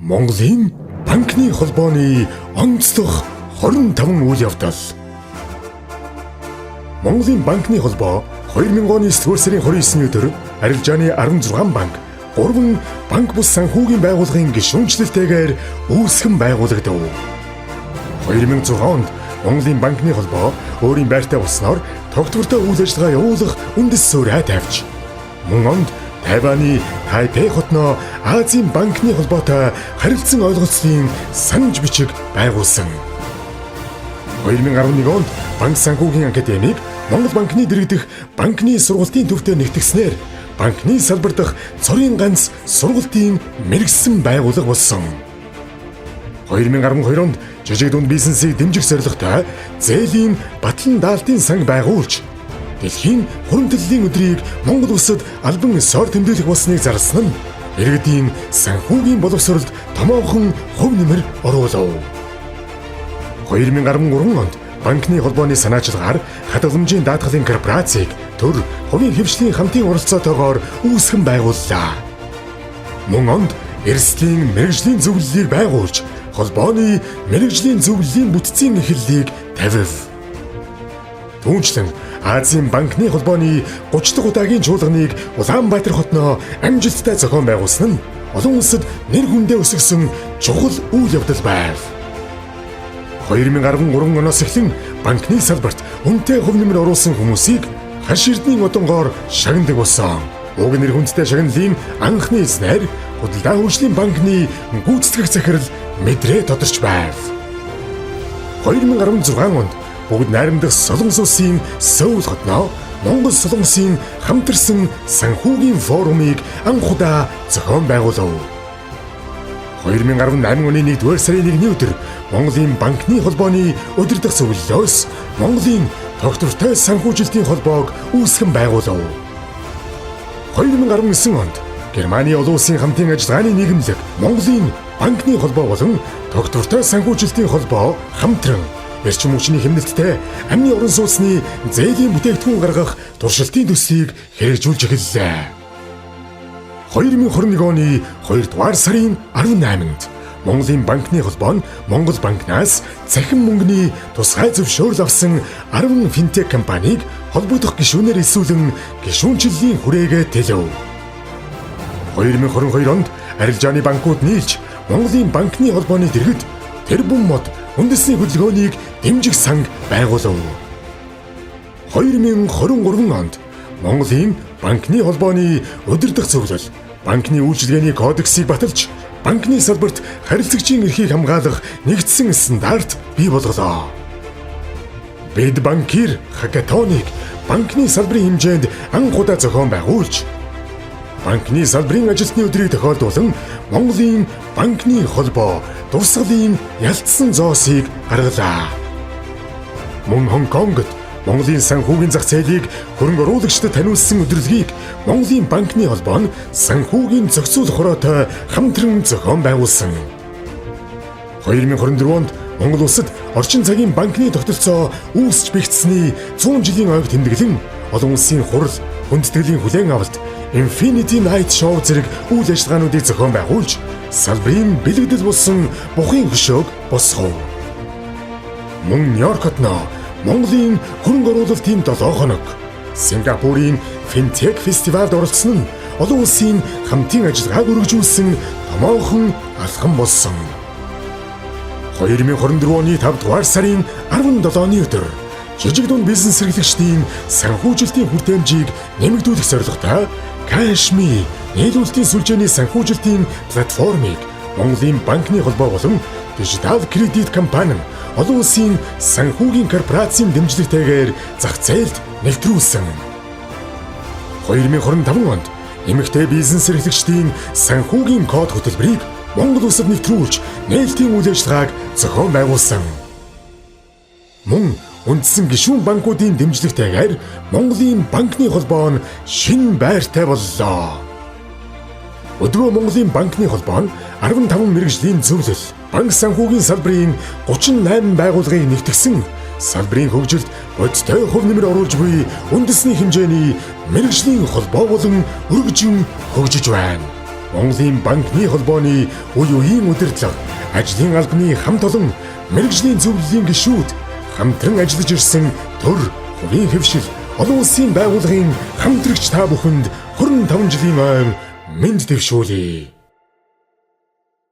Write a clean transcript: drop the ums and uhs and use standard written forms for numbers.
Монголын банкны холбооны онцлог 25 үйл явдал. Монголын банкны холбоо 2000 оны 9 сарын 29-ний өдөр арилжааны 16 банк, 3 банк бус санхүүгийн байгууллагын гишүүнчлэлтэйгээр үүсгэн байгуулагдав. 2006 онд Монголын банкны холбоо өөрийн байртай болсноор тогтвортой үйл ажиллагаа явуулах үндэс суурь тавьж, мөн онд Тайваны Тайпей хотноо Азийн банкны холбоотой харилцан ойлголцлын санамж бичиг байгуулсан. 2011 онд Банк санхүүгийн академиг Монгол банкны дэргэдэх банкны сургалтын төвтэй нэгтгэснээр банкны салбар дахь цорын ганц сургалтын мэргэжсэн байгууллага болсон. 2012 онд жижиг дунд бизнесийг дэмжих зорилготой зээлийн батлан даалтын санг байгуулж, дэлхийн хуримтлалын өдрийг Монгол улсад албан ёсоор тэмдэглэх болсныг зарласан нь иргэдийн санхүүгийн боловсролд томоохон хувь нэмэр оруулав. 2013 онд банкны холбооны санаачлагаар хадгаламжийн даатгалын корпорацийг төр хувийн хэвшлийн хамтын оролцоотойгоор үүсгэн байгууллаа. Мөн онд эрсдлийн мэргэжлийн зөвлөлийг байгуулж, холбооны мэргэжлийн зөвлөлийн бүтцийн эхлэлийг тавив. Түүнчлэн Азийн банкны холбооны 30 дахь удаагийн чуулганыг Улаанбаатар хотноо амжилттай зохион байгуулсан нь олон улсад нэр хүндээ өсгсөн чухал үйл явдал байв. 2013 оноос эхлэн банкны салбарт үнэтэй хувь нэмэр оруулсан хүмүүсийг хаш эрдний одонгоор шагнадаг болсон. Уг нэр хүндтэй шагналын анхны эзнэр худалдаа хөгжлийн банкны гүйцэтгэх захирал мэдрээ тодорч байв. 2016 онд бүгд найрамдах Солонгос улсын Сөүл хотноо Монгол Солонгосын хамтарсан санхүүгийн форумыг анх удаа зохион байгуулав. 2018 оны 1-р сарын 1-ний өдөр Монголын банкны холбооны өдөр дах зөвлөлөөс Монголын тогтвортой санхүүжилтийн холбоог үүсгэн байгуулав. 2019 онд Германы олон улсын хамтын ажиллагааны нийгэмлэг Монголын банкны холбоо болон тогтвортой санхүүжилтийн холбоо хамтран эрчим хүчний хэмнэлттэй амны орон сууцны зээлийн бүтээгдэхүүн гаргах туршилтын төслийг хэрэгжүүлж эхэллээ. 2021 оны 2-р сарын 18-нд Монголын банкны холбоо нь Монгол банкнаас цахим мөнгөний тусгай зөвшөөрөл авсан 10 финтек компанийг холбогдох гишүүнээр эсвэлэн гишүүнчлэлийн хүрээгээ тэлэв. 2022 онд арилжааны банкуд нийлж Монголын банкны холбооны дэргэд тэрбум мод үндэсний хөдөлгөөнийг дэмжих санг байгуулав. 2023 онд Монголын банкны холбооны өдөр дах зөвлөл банкны үйлчилгээний кодексийг баталж, банкны салбарт харилцагчийн эрхийг хамгаалах нэгдсэн стандарт бий болголоо. Бид банкир хакатоныг банкны салбарын хэмжээнд анх удаа зохион байгуулж, банкны салбарын ажилтны өдрийг тохиолдуулан Монголын банкны холбоо дурсгалын ялцсан зоосыг гаргалаа. Мөн Хонконгод Монголын санхүүгийн зах зээлийг хөрөнгө оруулагчдад таниулсан өдрөлгийг Монголын банкны холбоо нь санхүүгийн зохицуулах хороотой хамтран зохион байгуулсан. 2024 онд Монгол улсад орчин цагийн банкны тогтолцоо үүсч бэхжсэний 100 жилийн ойг тэмдэглэн олон улсын хурал, хүндэтгэлийн хүлээн авалт, Infinity Night Show зэрэг үйл ажиллагаануудыг зохион байгуулж, салбарын бэлэгдэл болсон бухын хөшөөг босгов. Мөн Нью-Йорк хотноо Монголын хөрөнгө оруулалтын 7 хоног, Сингапурын Fintech фестивальд оролцсон нь олон улсын хамтын ажиллагааг өргөжүүлсэн томоохон алхам болсон. 2024 оны 5-р сарын 17-ны өдөр жижиг дунд бизнес эрхлэгчдийн санхүүжилтийн хүртээмжийг нэмэгдүүлэх зорилготой Cashme нийлүүлэлтийн сүлжээний санхүүжилтийн платформыг Монголын банкны холбоо болон дижитал кредит компани нь олон улсын санхүүгийн корпорацийн дэмжлэгтэйгээр зах зээлд нэвтрүүлсэн. 2025 онд эмэгтэй бизнес эрхлэгчдийн санхүүгийн код хөтөлбөрийг Монгол улсад нэвтрүүлж, нээлтийн үйл ажиллагааг зохион байгуулсан. Мөн үндсэн гишүүн банкуудын дэмжлэгтэйгээр Монголын банкны холбоо нь шинэ байртай боллоо. Өдгөө Монголын банкны холбоо нь 15 мэргэжлийн зөвлөл, банк санхүүгийн салбарын 38 байгууллагыг нэгтгэсэн, салбарын хөгжилд бодиттой хувь нэмэр оруулж буй үндэсний хэмжээний мэргэжлийн холбоо болон өргөжин хөгжиж байна. Монголын банкны холбооны үе үеийн удирдлага, ажлын албаны хамт олон мэргэжлийн зөвлөлийн гишүүд, хамтран ажиллаж ирсэн төр, хувийн хэвшил, олон улсын байгууллагын хамтрагч та бүхэнд 25 жилийн ойн мэнд дэвшүүлье.